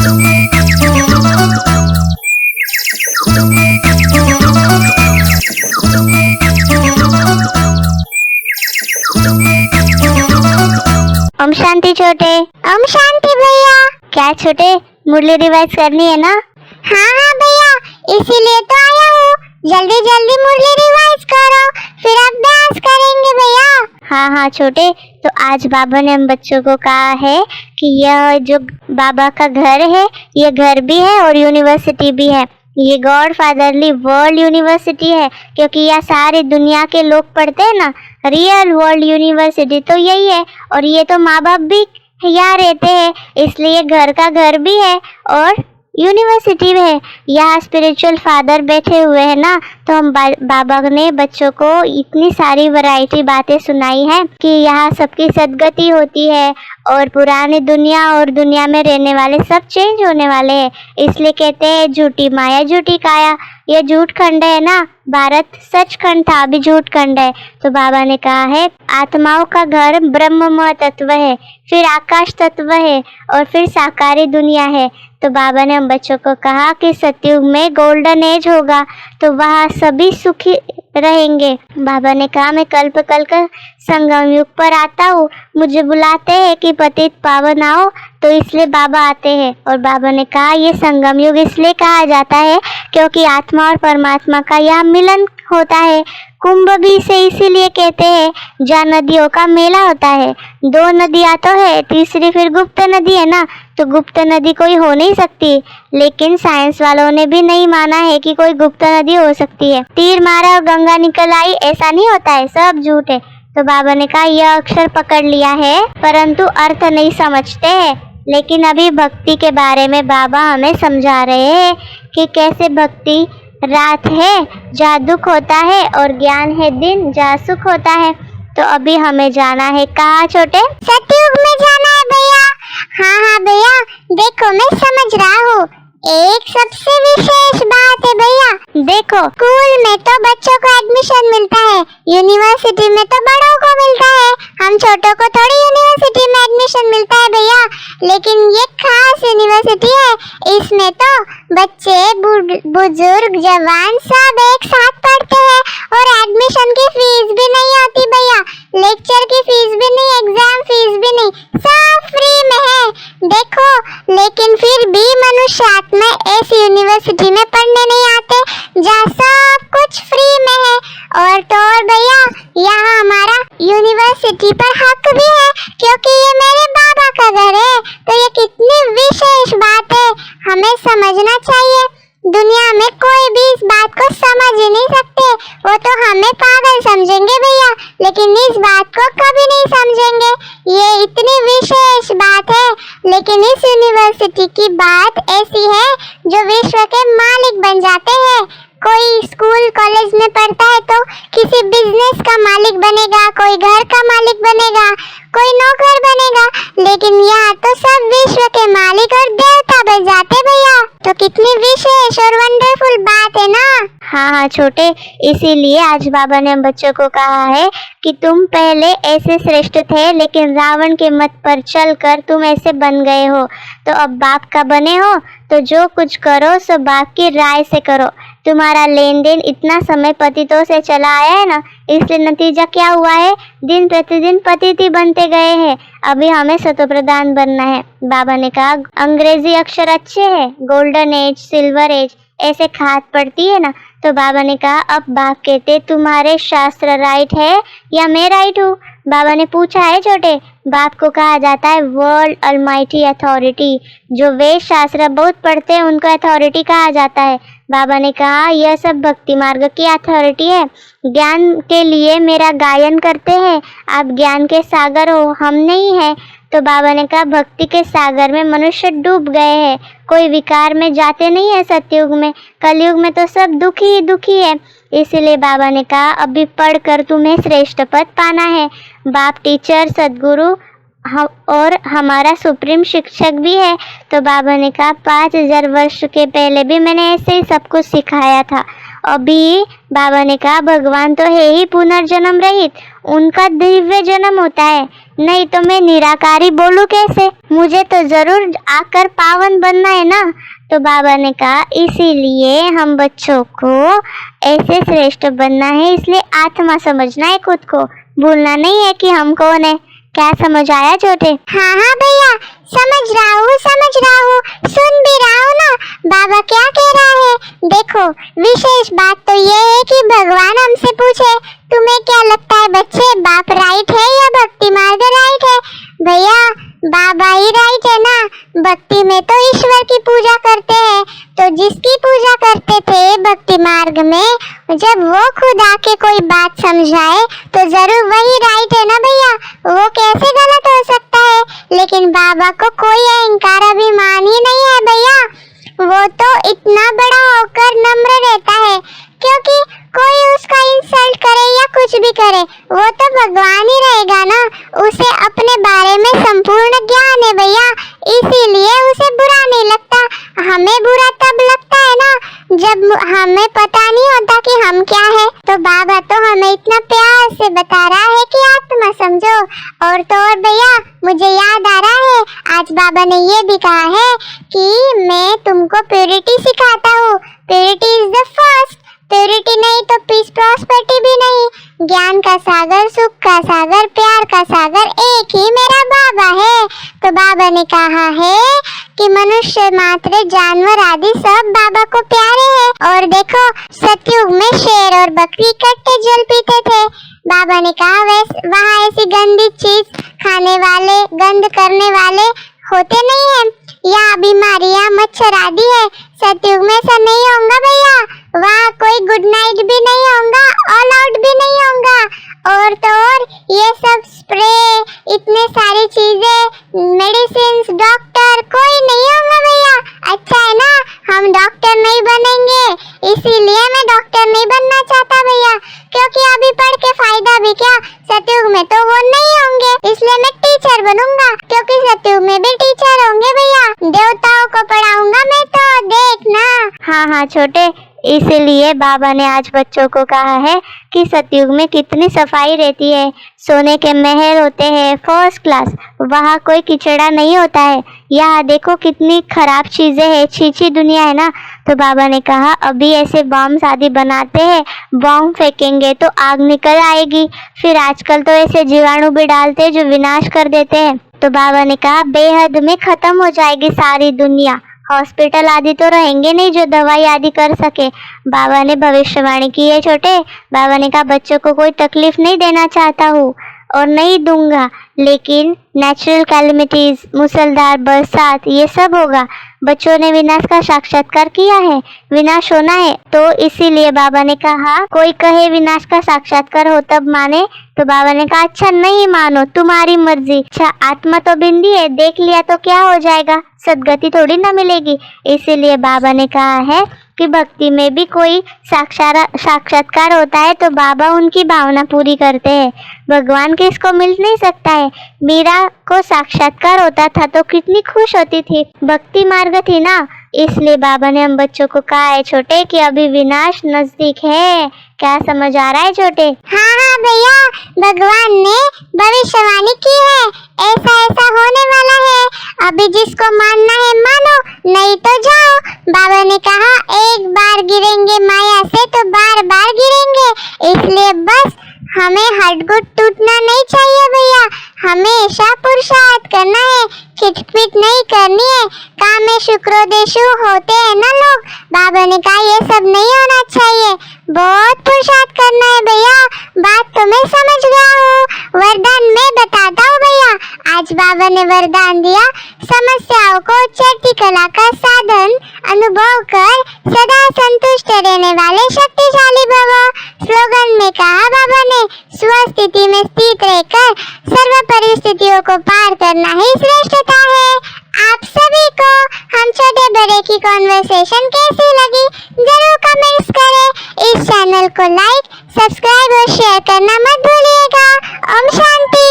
ओम शांति छोटे। ओम शांति भैया। क्या छोटे, मुरली रिवाइज करनी है ना? हाँ भैया, इसीलिए तो आया हूँ। जल्दी जल्दी मुरली रिवाइज करो, फिर अभ्यास करेंगे भैया। हाँ छोटे, तो आज बाबा ने हम बच्चों को कहा है कि यह जो बाबा का घर है, ये घर भी है और यूनिवर्सिटी भी है। ये गॉड फादरली वर्ल्ड यूनिवर्सिटी है, क्योंकि यह सारी दुनिया के लोग पढ़ते हैं ना। रियल वर्ल्ड यूनिवर्सिटी तो यही है, और ये तो माँ बाप भी यहाँ रहते हैं, इसलिए घर का घर भी है और यूनिवर्सिटी में है। यहाँ स्पिरिचुअल फादर बैठे हुए हैं ना, तो हम बाबा ने बच्चों को इतनी सारी वैरायटी बातें सुनाई है कि यहाँ सबकी सदगति होती है और पुरानी दुनिया और दुनिया में रहने वाले सब चेंज होने वाले हैं। इसलिए कहते हैं झूठी माया झूठी काया। ये झूठ खंड है ना, भारत सच खंड था, अभी झूठ खंड है। तो बाबा ने कहा है आत्माओं का घर ब्रह्ममय तत्व है, फिर आकाश तत्व है और फिर साकारी दुनिया है। तो बाबा ने हम बच्चों को कहा कि सतयुग में गोल्डन एज होगा, तो वहाँ सभी सुखी रहेंगे। बाबा ने कहा मैं कल्प कल्प संगम युग पर आता हूँ, मुझे बुलाते हैं कि पतित पावन आओ, तो इसलिए बाबा आते हैं। और बाबा ने कहा ये संगम युग इसलिए कहा जाता है क्योंकि आत्मा और परमात्मा का यहाँ मिलन होता है। कुंभ भी से इसीलिए कहते हैं जहाँ नदियों का मेला होता है। दो नदियाँ तो है, तीसरी फिर गुप्त नदी है ना, तो गुप्त नदी कोई हो नहीं सकती। लेकिन साइंस वालों ने भी नहीं माना है कि कोई गुप्त नदी हो सकती है। तीर मारा और गंगा निकल आई, ऐसा नहीं होता है, सब झूठ है। तो बाबा ने कहा यह अक्षर पकड़ लिया है परंतु अर्थ नहीं समझते हैं। लेकिन अभी भक्ति के बारे में बाबा हमें समझा रहे हैं कि कैसे भक्ति रात है जहाँ दुख होता है और ज्ञान है दिन जहाँ सुख होता है। तो अभी हमें जाना है कहाँ छोटे? सतयुग में जाना है भैया। हाँ भैया, देखो मैं समझ रहा हूँ। एक सबसे विशेष बात है भैया, देखो स्कूल में तो बच्चों को एडमिशन मिलता है, यूनिवर्सिटी में तो बड़ों को मिलता है। हम छोटों को थोड़ी यूनिवर्सिटी में एडमिशन मिलता है भैया। लेकिन ये खास यूनिवर्सिटी है, इसमें तो बच्चे बुजुर्ग जवान सब एक साथ पढ़ते हैं और एडमिशन की फीस भी नहीं होती भैया, लेक्चर की फीस भी नहीं, एग्जाम फीस भी नहीं, सब फ्री में है। देखो लेकिन फिर भी मनुष्य आत्मा ऐसी यूनिवर्सिटी में पढ़ने नहीं आते जहाँ सब कुछ फ्री में है। और तो और भैया, यहाँ हमारा यूनिवर्सिटी पर हक भी है क्योंकि ये मेरे बाबा का घर है। तो ये कितनी विशेष बात है, हमें समझना चाहिए। दुनिया में कोई भी इस बात को समझ ही नहीं सकते, वो तो हमें पागल समझेंगे भैया, लेकिन इस बात को कभी नहीं समझेंगे। ये इतनी विशेष बात है। लेकिन इस यूनिवर्सिटी की बात ऐसी है जो विश्व के मालिक बन जाते हैं। कोई स्कूल कॉलेज में पढ़ता है तो किसी बिजनेस का मालिक बनेगा, कोई घर का मालिक बनेगा, कोई नौकर बनेगा, लेकिन यहाँ तो सब विश्व के मालिक और देवता बन जाते भैया। तो कितनी विशेष और वंडरफुल बात है ना। हाँ छोटे, इसीलिए आज बाबा ने हम बच्चों को कहा है कि तुम पहले ऐसे श्रेष्ठ थे, लेकिन रावण के मत पर चलकर तुम ऐसे बन गए हो। तो अब बाप का बने हो तो जो कुछ करो सब बाप की राय से करो। तुम्हारा लेन देन इतना समय पतितों से चला आया है ना, इसलिए नतीजा क्या हुआ है, दिन प्रतिदिन पतित बनते गए हैं। अभी हमें सतोप्रधान बनना है। बाबा ने कहा अंग्रेजी अक्षर अच्छे हैं, गोल्डन एज, सिल्वर एज ऐसे खाद पड़ती है ना। तो बाबा ने कहा अब बाप कहते तुम्हारे शास्त्र राइट है या मैं राइट हूँ? बाबा ने पूछा है छोटे। बाप को कहा जाता है वर्ल्ड अलमाइटी अथॉरिटी। जो वेद शास्त्र बहुत पढ़ते हैं उनको अथॉरिटी कहा जाता है। बाबा ने कहा यह सब भक्ति मार्ग की अथॉरिटी है। ज्ञान के लिए मेरा गायन करते हैं, आप ज्ञान के सागर हो, हम नहीं है। तो बाबा ने कहा भक्ति के सागर में मनुष्य डूब गए हैं, कोई विकार में जाते नहीं है सतयुग में। कलयुग में तो सब दुखी ही दुखी है। इसलिए बाबा ने कहा अभी पढ़कर तुम्हें श्रेष्ठ पद पाना है। बाप टीचर, सदगुरु और हमारा सुप्रीम शिक्षक भी है। तो बाबा ने कहा 5000 वर्ष के पहले भी मैंने ऐसे ही सब कुछ सिखाया था अभी बाबा ने कहा भगवान तो है ही पुनर्जन्म रहित, उनका दिव्य जन्म होता है, नहीं तो मैं निराकारी बोलूं कैसे, मुझे तो जरूर आकर पावन बनना है ना। तो बाबा ने कहा इसीलिए हम बच्चों को ऐसे श्रेष्ठ बनना है, इसलिए आत्मा समझना है खुद को, भूलना नहीं है कि हम कौन है। क्या समझ आया छोटे? हाँ हाँ भैया, समझ रहा हूँ, सुन भी रहा हूँ ना बाबा क्या कह रहा है। देखो विशेष बात तो ये है कि भगवान हमसे पूछे तुम्हें क्या लगता है बच्चे, बाप राइट है या भक्ति मार्ग राइट है? भैया बाबा ही राइट है ना, भक्ति में तो ईश्वर की पूजा करते हैं, तो जिसकी पूजा करते थे भक्ति मार्ग में, जब वो खुद आके कोई बात समझाए तो जरूर वही राइट है ना भैया, वो कैसे गलत हो सकता है। लेकिन बाबा को कोई अहंकार अभिमान ही नहीं है भैया, वो तो इतना बड़ा होकर नम्र रहता है, क्योंकि कोई उसका इंसल्ट करे या कुछ भी करे वो तो भगवान ही रहेगा ना, उसे अपने बारे में संपूर्ण ज्ञान है भैया, इसीलिए उसे बुरा नहीं लगता। हमें बुरा तब लगता है ना जब हमें पता नहीं होता कि हम क्या है। तो बाबा तो हमें इतना प्यार से बता रहा है कि आत्मा समझो। और तो और भैया मुझे याद आ रहा है आज बाबा ने ये भी कहा है कि मैं तुमको प्योरिटी सिखाता हूँ, purity is the first, purity नहीं तो पीस प्रॉस्पेरिटी भी नहीं, ज्ञान का सागर, सुख का सागर, प्यार का सागर एक ही मेरा बाबा है। तो बाबा ने कहा है कि मनुष्य मात्र जानवर आदि सब बाबा को प्यारे हैं। और देखो सतयुग में शेर और बकरी इकट्ठे जल पीते थे, बाबा ने कहा वहाँ ऐसी गंदी चीज खाने वाले, गंद करने वाले होते नहीं हैं, यहाँ बीमारियाँ मच्छर आदि है। सतयुग में ऐसा नहीं होगा भैया, वहाँ कोई गुड नाइट भी नहीं होगा, ऑल आउट भी नहीं होगा। और तो और ये सब स्प्रे, इतने सारी चीजें, मेडिसिन, डॉक्टर कोई नहीं होगा भैया। अच्छा है ना हम डॉक्टर नहीं बनेंगे, इसीलिए मैं डॉक्टर नहीं बनना चाहता भैया, क्योंकि अभी पढ़ के फायदा भी क्या, सतयुग में तो वो नहीं होंगे, इसलिए मैं टीचर बनूंगा, क्योंकि सतयुग में भी टीचर होंगे भैया, देवताओं को पढ़ाऊंगा मैं तो, देखना। हाँ छोटे, इसीलिए बाबा ने आज बच्चों को कहा है कि सतयुग में कितनी सफाई रहती है, सोने के महल होते हैं फर्स्ट क्लास, वहाँ कोई किचड़ा नहीं होता है। यहाँ देखो कितनी खराब चीजें हैं, छीछी दुनिया है ना। तो बाबा ने कहा अभी ऐसे बॉम्ब आदि बनाते हैं, बॉम्ब फेंकेंगे तो आग निकल आएगी, फिर आजकल तो ऐसे जीवाणु भी डालते हैं जो विनाश कर देते हैं। तो बाबा ने कहा बेहद में खत्म हो जाएगी सारी दुनिया, हॉस्पिटल आदि तो रहेंगे नहीं जो दवाई आदि कर सके। बाबा ने भविष्यवाणी की है छोटे, बाबा ने कहा बच्चों को कोई तकलीफ नहीं देना चाहता हूँ और नहीं दूंगा, लेकिन नेचुरल कैलेमिटीज, मूसलधार बरसात ये सब होगा। बच्चों ने विनाश का साक्षात्कार किया है, विनाश होना है, तो इसीलिए बाबा ने कहा कोई कहे विनाश का साक्षात्कार हो तब माने। तो बाबा ने कहा अच्छा नहीं मानो, तुम्हारी मर्जी। अच्छा आत्मा तो बिंदी है, देख लिया तो क्या हो जाएगा, सदगति थोड़ी ना मिलेगी। इसीलिए बाबा ने कहा है कि भक्ति में भी कोई साक्षात्कार होता है तो बाबा उनकी भावना पूरी करते हैं। भगवान किसको मिल नहीं सकता है। मीरा को साक्षात्कार होता था तो कितनी खुश होती थी, भक्ति मार्ग थी ना। इसलिए बाबा ने हम बच्चों को कहा है छोटे कि अभी विनाश नजदीक है। क्या समझ आ रहा है छोटे? हाँ भैया, भगवान ने भविष्यवाणी की है, ऐसा ऐसा होने वाला है, अभी जिसको मानना है मानो, नहीं तो जाओ। बाबा ने कहा एक बार गिरेंगे माया से तो बार बार गिरेंगे, इसलिए बस हमें हटगुट टूटना नहीं चाहिए भैया, हमेशा पुरुषार्थ करना है, खिटपिट नहीं करनी है। कामेषु क्रोधेषु होते हैं ना लोग, बाबा ने कहा ये सब नहीं होना चाहिए, बहुत पुरुषार्थ करना है भैया। बात तो मैं समझ गया हूँ, वरदान मैं बताता हूँ भैया। आज बाबा ने वरदान दिया, समस्याओं को चढ़ती कला का साधन अनुभव कर सदा संतुष्ट रहने वाले शक्तिशाली भव। स्लोगन में कहा बाबा ने स्वस्थिति में स्थित रहकर सर्व परिस्थितियों को पार करना ही श्रेष्ठता है। आप सभी को हम छोटे बड़े की कॉन्वर्सेशन कैसी लगी जरूर कमेंट्स करें। इस चैनल को लाइक, सब्सक्राइब और शेयर करना मत भूलिएगा। ओम शांति।